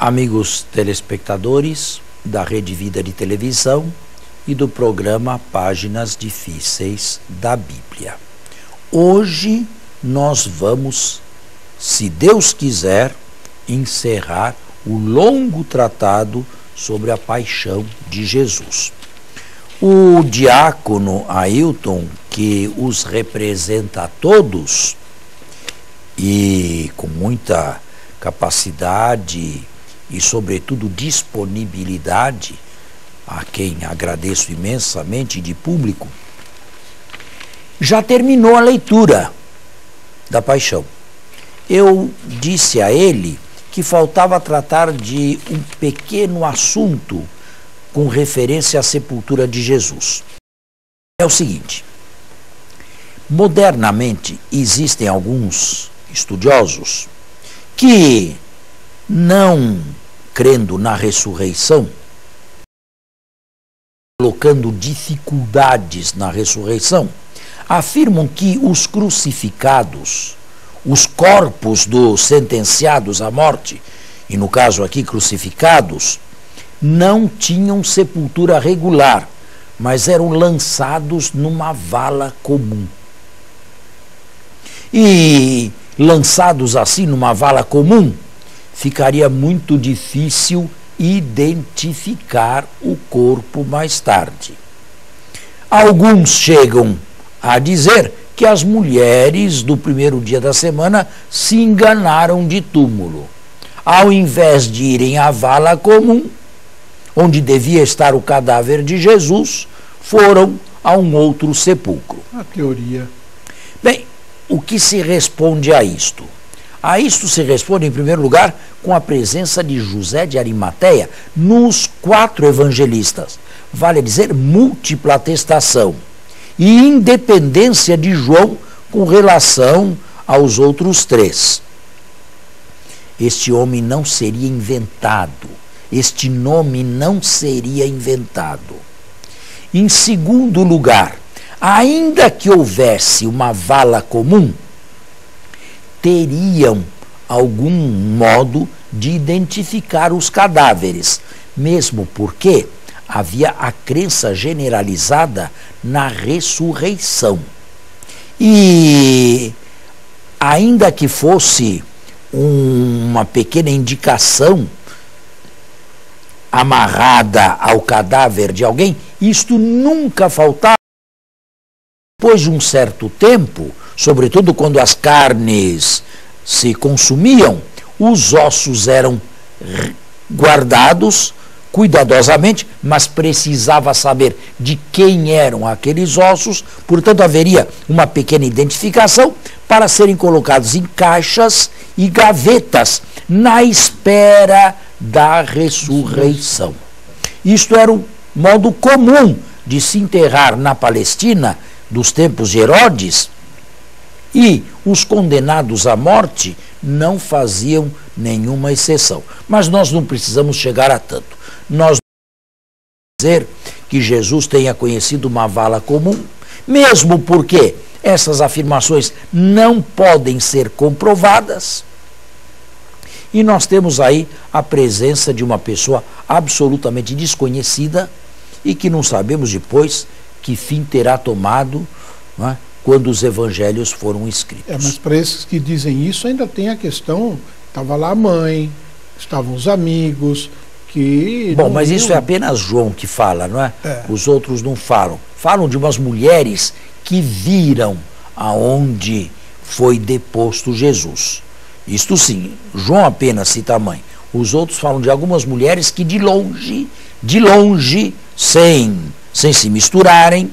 Amigos telespectadores da Rede Vida de Televisão e do programa Páginas Difíceis da Bíblia. Hoje nós vamos, se Deus quiser, encerrar o longo tratado sobre a paixão de Jesus. O diácono Ailton, que os representa a todos e com muita capacidade e, sobretudo, disponibilidade, a quem agradeço imensamente de público, já terminou a leitura da paixão. Eu disse a ele que faltava tratar de um pequeno assunto com referência à sepultura de Jesus. É o seguinte: modernamente existem alguns estudiosos que, não crendo na ressurreição, colocando dificuldades na ressurreição, afirmam que os crucificados, os corpos dos sentenciados à morte, e no caso aqui crucificados, não tinham sepultura regular, mas eram lançados numa vala comum. E lançados assim numa vala comum, ficaria muito difícil identificar o corpo mais tarde. Alguns chegam a dizer que as mulheres do primeiro dia da semana se enganaram de túmulo. Ao invés de irem à vala comum, onde devia estar o cadáver de Jesus, foram a um outro sepulcro. A teoria. Bem, o que se responde a isto? A isto se responde, em primeiro lugar, com a presença de José de Arimateia nos 4 evangelistas, vale dizer, múltipla atestação, e independência de João com relação aos outros 3. Este homem não seria inventado, este nome não seria inventado. Em segundo lugar, ainda que houvesse uma vala comum, teriam algum modo de identificar os cadáveres, mesmo porque havia a crença generalizada na ressurreição. E, ainda que fosse uma pequena indicação amarrada ao cadáver de alguém, isto nunca faltava. Depois de um certo tempo, sobretudo quando as carnes se consumiam, os ossos eram guardados cuidadosamente, mas precisava saber de quem eram aqueles ossos, portanto haveria uma pequena identificação para serem colocados em caixas e gavetas na espera da ressurreição. Isto era um modo comum de se enterrar na Palestina dos tempos de Herodes, e os condenados à morte não faziam nenhuma exceção. Mas nós não precisamos chegar a tanto. Nós não podemos dizer que Jesus tenha conhecido uma vala comum, mesmo porque essas afirmações não podem ser comprovadas. E nós temos aí a presença de uma pessoa absolutamente desconhecida e que não sabemos depois que fim terá tomado, não é, quando os evangelhos foram escritos. Mas para esses que dizem isso ainda tem a questão, estava lá a mãe, estavam os amigos, que... Bom, mas isso é apenas João que fala, não é? Os outros não falam. Falam de umas mulheres que viram aonde foi deposto Jesus. Isto sim, João apenas cita a mãe. Os outros falam de algumas mulheres que de longe, sem se misturarem,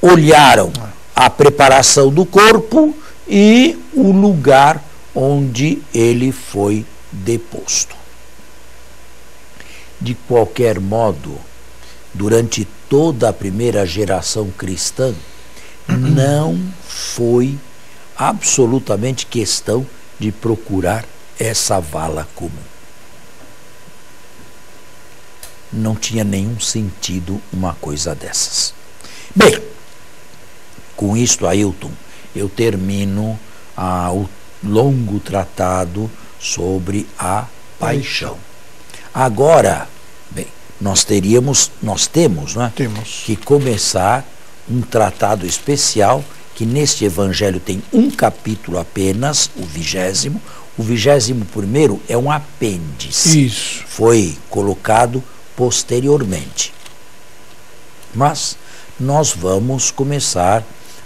olharam a preparação do corpo e o lugar onde ele foi deposto. De qualquer modo, durante toda a primeira geração cristã, não foi absolutamente questão de procurar essa vala comum. Não tinha nenhum sentido uma coisa dessas. Bem, com isto, Ailton, eu termino o longo tratado sobre a paixão. Agora, bem, nós temos, né, que começar um tratado especial, que neste evangelho tem um capítulo apenas, o 20º. O 21º é um apêndice. Isso. Foi colocado posteriormente. Mas nós vamos começar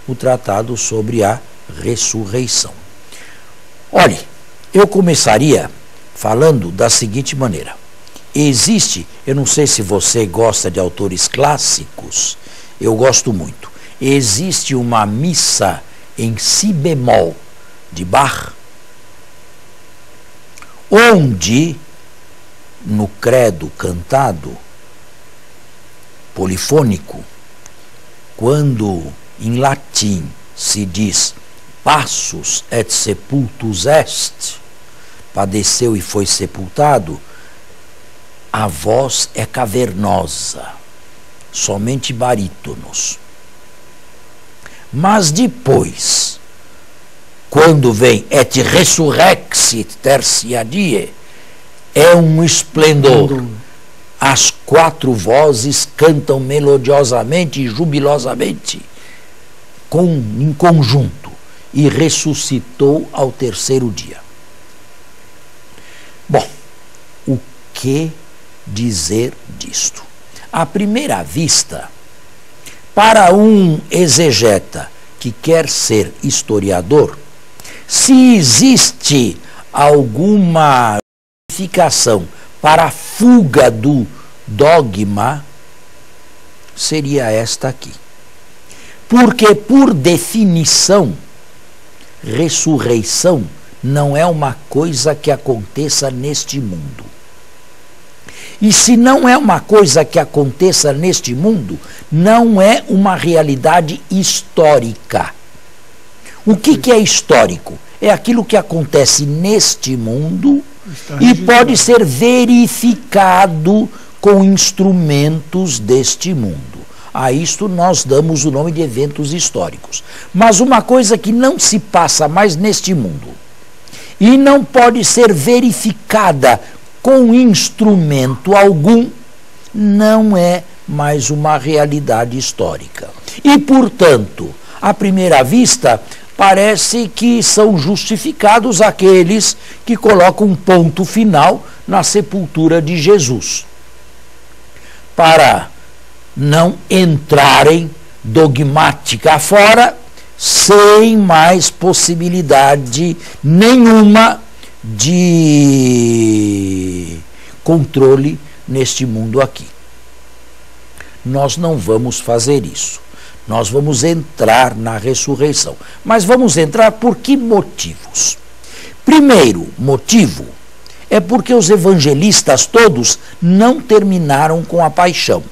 o tratado sobre a ressurreição. Olhe, eu começaria falando da seguinte maneira. Existe, eu não sei se você gosta de autores clássicos, eu gosto muito. Existe uma missa em si bemol de Bach, onde, no credo cantado, polifônico, quando em latim se diz passus et sepultus est, padeceu e foi sepultado, a voz é cavernosa, somente barítonos. Mas depois, quando vem et resurrexit tertia die, é um esplendor. As 4 vozes cantam melodiosamente e jubilosamente, em conjunto, e ressuscitou ao 3º dia. Bom, o que dizer disto? À primeira vista, para um exegeta que quer ser historiador, se existe alguma justificação para a fuga do dogma, seria esta aqui. Porque, por definição, ressurreição não é uma coisa que aconteça neste mundo. E se não é uma coisa que aconteça neste mundo, não é uma realidade histórica. O que é histórico? É aquilo que acontece neste mundo e pode ser verificado com instrumentos deste mundo. A isto nós damos o nome de eventos históricos. Mas uma coisa que não se passa mais neste mundo e não pode ser verificada com instrumento algum, não é mais uma realidade histórica. E, portanto, à primeira vista, parece que são justificados aqueles que colocam um ponto final na sepultura de Jesus, para não entrarem dogmática afora, sem mais possibilidade nenhuma de controle neste mundo aqui. Nós não vamos fazer isso. Nós vamos entrar na ressurreição. Mas vamos entrar por que motivos? Primeiro motivo é porque os evangelistas todos não terminaram com a paixão.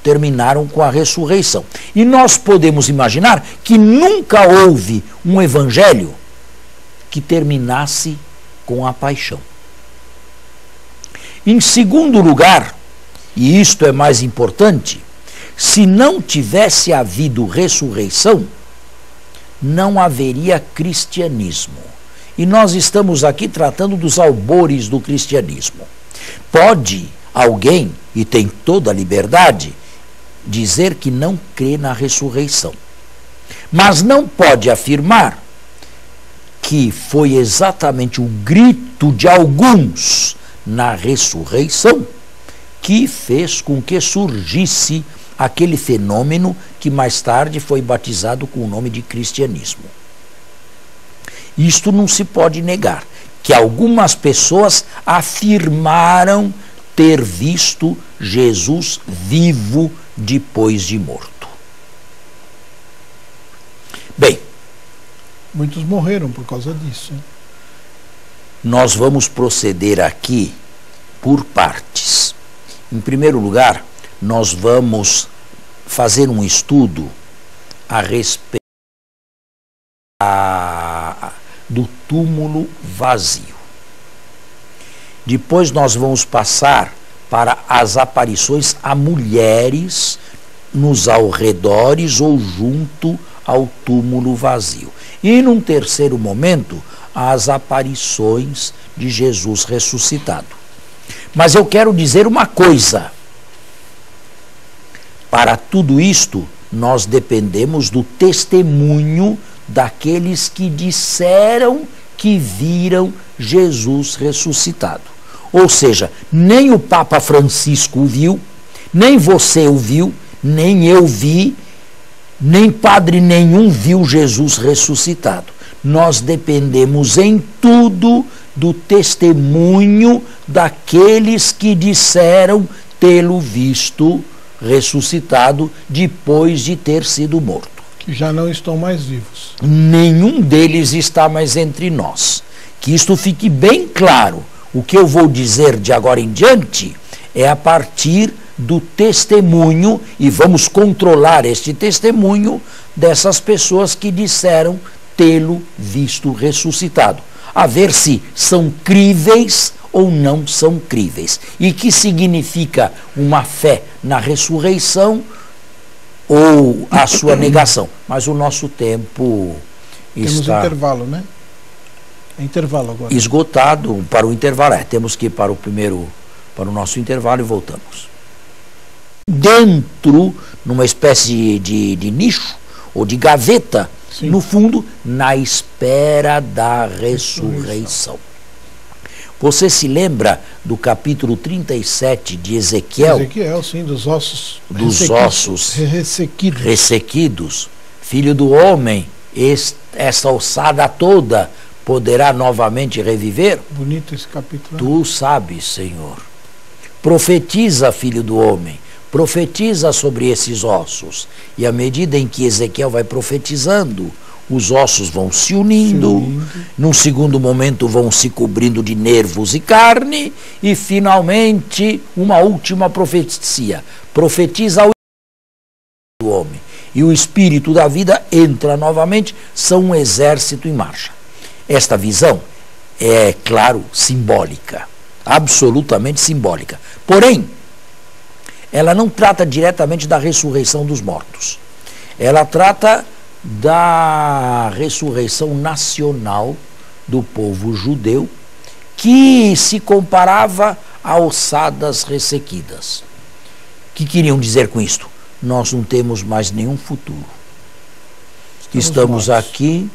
Terminaram com a ressurreição. E nós podemos imaginar que nunca houve um evangelho que terminasse com a paixão. Em segundo lugar, e isto é mais importante, se não tivesse havido ressurreição, não haveria cristianismo. E nós estamos aqui tratando dos albores do cristianismo. Pode alguém, e tem toda a liberdade, dizer que não crê na ressurreição. Mas não pode afirmar que foi exatamente o grito de alguns na ressurreição que fez com que surgisse aquele fenômeno que mais tarde foi batizado com o nome de cristianismo. Isto não se pode negar, que algumas pessoas afirmaram ter visto Jesus vivo depois de morto. Bem, muitos morreram por causa disso. Nós vamos proceder aqui por partes. Em primeiro lugar, nós vamos fazer um estudo a respeito do túmulo vazio. Depois nós vamos passar para as aparições a mulheres nos arredores ou junto ao túmulo vazio. E num terceiro momento, as aparições de Jesus ressuscitado. Mas eu quero dizer uma coisa. Para tudo isto, nós dependemos do testemunho daqueles que disseram que viram Jesus ressuscitado. Ou seja, nem o Papa Francisco o viu, nem você o viu, nem eu vi, nem padre nenhum viu Jesus ressuscitado. Nós dependemos em tudo do testemunho daqueles que disseram tê-lo visto ressuscitado depois de ter sido morto. Que já não estão mais vivos. Nenhum deles está mais entre nós. Que isto fique bem claro. O que eu vou dizer de agora em diante é a partir do testemunho, e vamos controlar este testemunho dessas pessoas que disseram tê-lo visto ressuscitado. A ver se são críveis ou não são críveis. E que significa uma fé na ressurreição ou a sua negação. Mas o nosso tempo está... Temos intervalo, né? É intervalo agora. Esgotado para o intervalo. Temos que ir para o nosso intervalo e voltamos. Dentro, numa espécie de nicho ou de gaveta, sim, no fundo, na espera da ressurreição. Você se lembra do capítulo 37 de Ezequiel? Ezequiel, sim, dos ossos. Dos ossos ressequidos. Filho do homem, essa ossada toda poderá novamente reviver? Bonito esse capítulo. Tu sabes, Senhor. Profetiza, filho do homem. Profetiza sobre esses ossos. E à medida em que Ezequiel vai profetizando, os ossos vão se unindo, num segundo momento vão se cobrindo de nervos e carne, e finalmente uma última profecia. Profetiza ao do homem. E o espírito da vida entra novamente, são um exército em marcha. Esta visão é, claro, simbólica, absolutamente simbólica. Porém, ela não trata diretamente da ressurreição dos mortos. Ela trata da ressurreição nacional do povo judeu, que se comparava a ossadas ressequidas. O que queriam dizer com isto? Nós não temos mais nenhum futuro. Estamos aqui,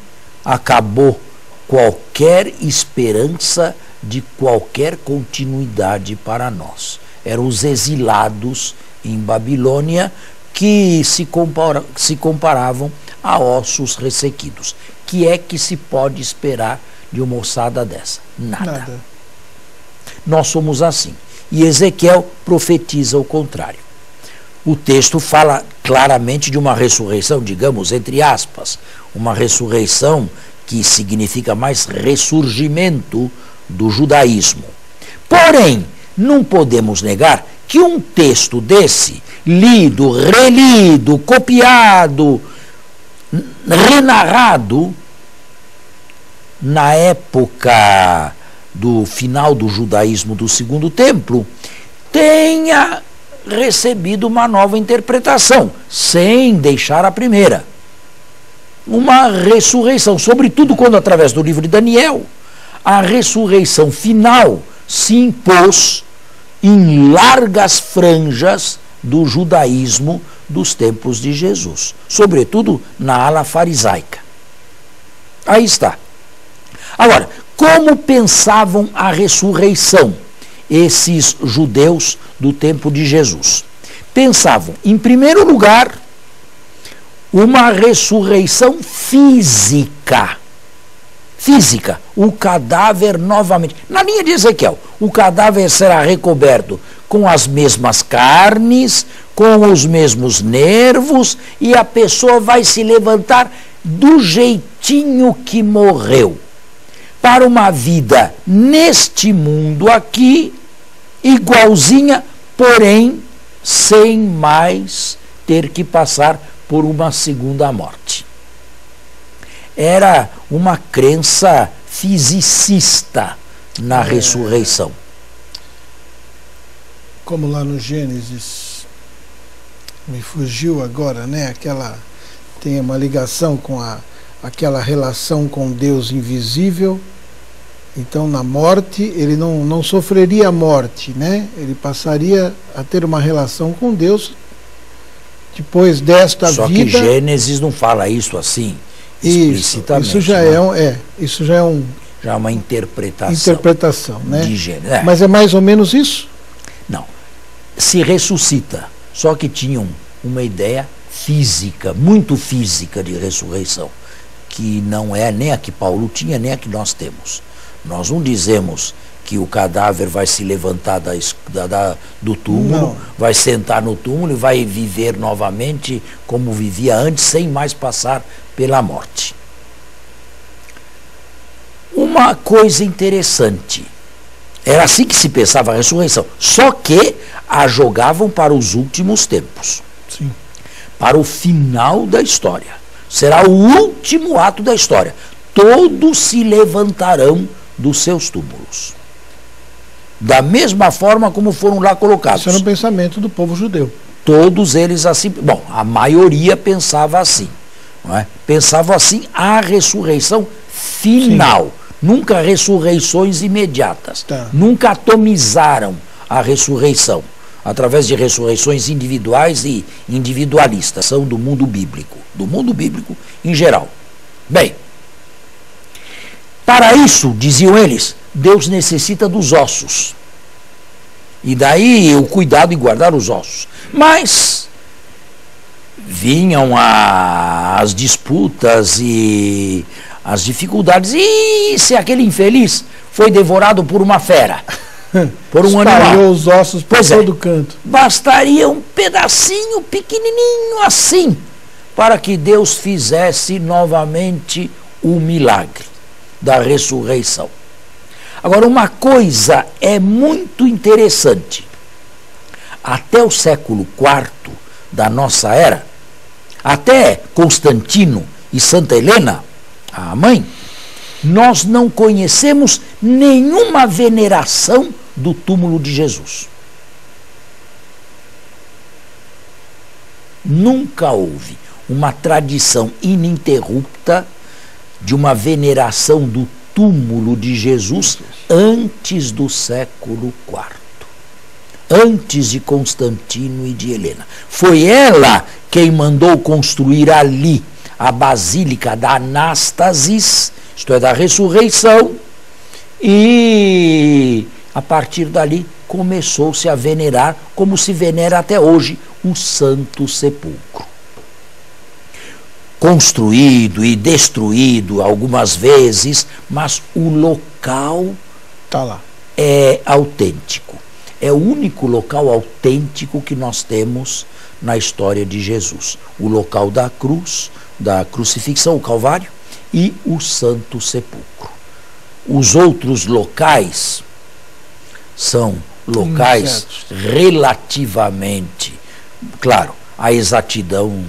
acabou qualquer esperança de qualquer continuidade para nós. Eram os exilados em Babilônia que se comparavam a ossos ressequidos. Que é que se pode esperar de uma ossada dessa? Nada. Nós somos assim. E Ezequiel profetiza o contrário. O texto fala claramente de uma ressurreição, digamos, entre aspas, uma ressurreição que significa mais ressurgimento do judaísmo. Porém, não podemos negar que um texto desse, lido, relido, copiado, renarrado, na época do final do judaísmo do Segundo Templo, tenha recebido uma nova interpretação, sem deixar a primeira. Uma ressurreição, sobretudo quando, através do livro de Daniel, a ressurreição final se impôs em largas franjas do judaísmo dos tempos de Jesus, sobretudo na ala farisaica. Aí está. Agora, como pensavam a ressurreição esses judeus do tempo de Jesus? Pensavam, em primeiro lugar, uma ressurreição física. Física, o cadáver novamente. Na linha de Ezequiel, o cadáver será recoberto com as mesmas carnes, com os mesmos nervos, e a pessoa vai se levantar do jeitinho que morreu, para uma vida neste mundo aqui, igualzinha, porém, sem mais ter que passar por uma segunda morte. Era uma crença fisicista na ressurreição. Como lá no Gênesis, me fugiu agora, né? Aquela tem uma ligação com aquela relação com Deus invisível. Então, na morte, ele não sofreria a morte, né? Ele passaria a ter uma relação com Deus depois desta vida. Só que Gênesis não fala isso assim, explicitamente. Isso já já é uma interpretação né? de Gênesis. Mas é mais ou menos isso? Não. Se ressuscita, só que tinham uma ideia física, muito física de ressurreição, que não é nem a que Paulo tinha, nem a que nós temos. Nós não dizemos que o cadáver vai se levantar do túmulo, não. Vai sentar no túmulo e vai viver novamente como vivia antes, sem mais passar pela morte. Uma coisa interessante, era assim que se pensava a ressurreição, só que a jogavam para os últimos tempos. Sim. Para o final da história. Será o último ato da história. Todos se levantarão dos seus túmulos. Da mesma forma como foram lá colocados. Isso era o pensamento do povo judeu. Todos eles assim. Bom, a maioria pensava assim. Não é? Pensava assim a ressurreição final. Sim. Nunca ressurreições imediatas. Tá. Nunca atomizaram a ressurreição. Através de ressurreições individuais e individualistas. São do mundo bíblico. Do mundo bíblico em geral. Bem. Para isso, diziam eles, Deus necessita dos ossos. E daí o cuidado em guardar os ossos. Mas vinham as disputas e as dificuldades. E se aquele infeliz foi devorado por uma fera? Por um animal? Espalhou os ossos por todo canto. Bastaria um pedacinho pequenininho assim para que Deus fizesse novamente o milagre da ressurreição. Agora, uma coisa é muito interessante. Até o século IV da nossa era, até Constantino e Santa Helena, a mãe, nós não conhecemos nenhuma veneração do túmulo de Jesus. Nunca houve uma tradição ininterrupta de uma veneração do túmulo de Jesus antes do século IV, antes de Constantino e de Helena. Foi ela quem mandou construir ali a Basílica da Anástasis, isto é, da ressurreição, e a partir dali começou-se a venerar, como se venera até hoje, o Santo Sepulcro. Construído e destruído algumas vezes, mas o local tá lá. É autêntico. É o único local autêntico que nós temos na história de Jesus. O local da cruz, da crucifixão, o Calvário, e o Santo Sepulcro. Os outros locais são locais relativamente, claro, a exatidão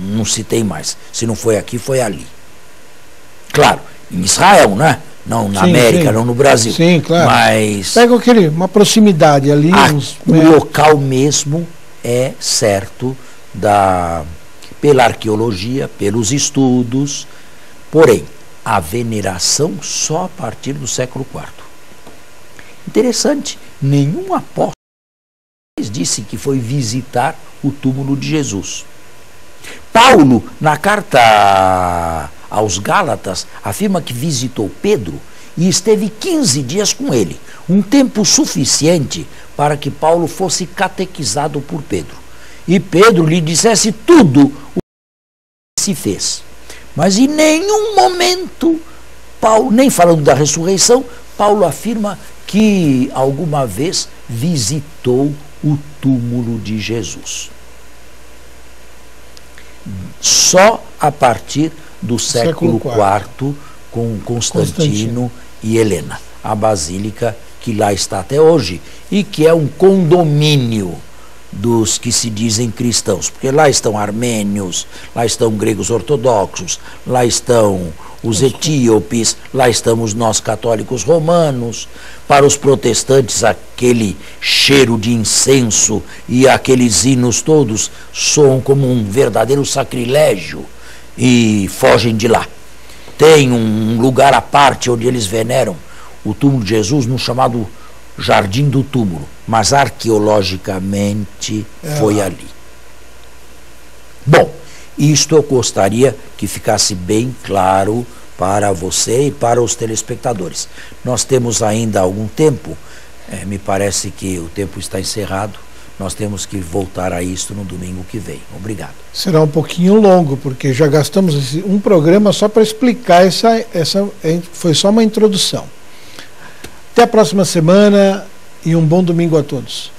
não se tem mais. Se não foi aqui, foi ali. Claro, em Israel, né? Não na América, não no Brasil. Sim, claro. Mas pega uma proximidade ali. O local mesmo é certo pela arqueologia, pelos estudos. Porém, a veneração só a partir do século IV. Interessante, nenhum apóstolo disse que foi visitar o túmulo de Jesus. Paulo, na carta aos Gálatas, afirma que visitou Pedro e esteve 15 dias com ele, um tempo suficiente para que Paulo fosse catequizado por Pedro. E Pedro lhe dissesse tudo o que se fez. Mas em nenhum momento, Paulo, nem falando da ressurreição, Paulo afirma que alguma vez visitou o túmulo de Jesus. Só a partir do século IV, com Constantino e Helena. A basílica que lá está até hoje e que é um condomínio dos que se dizem cristãos, porque lá estão armênios, lá estão gregos ortodoxos, lá estão os etíopes, lá estamos nós católicos romanos. Para os protestantes, aquele cheiro de incenso e aqueles hinos todos soam como um verdadeiro sacrilégio. e fogem de lá. Tem um lugar à parte onde eles veneram o túmulo de Jesus, no chamado Jardim do Túmulo, mas arqueologicamente foi ali. Bom, isto eu gostaria que ficasse bem claro para você e para os telespectadores. Nós temos ainda algum tempo, me parece que o tempo está encerrado, nós temos que voltar a isto no domingo que vem. Obrigado. Será um pouquinho longo, porque já gastamos um programa só para explicar foi só uma introdução. Até a próxima semana e um bom domingo a todos.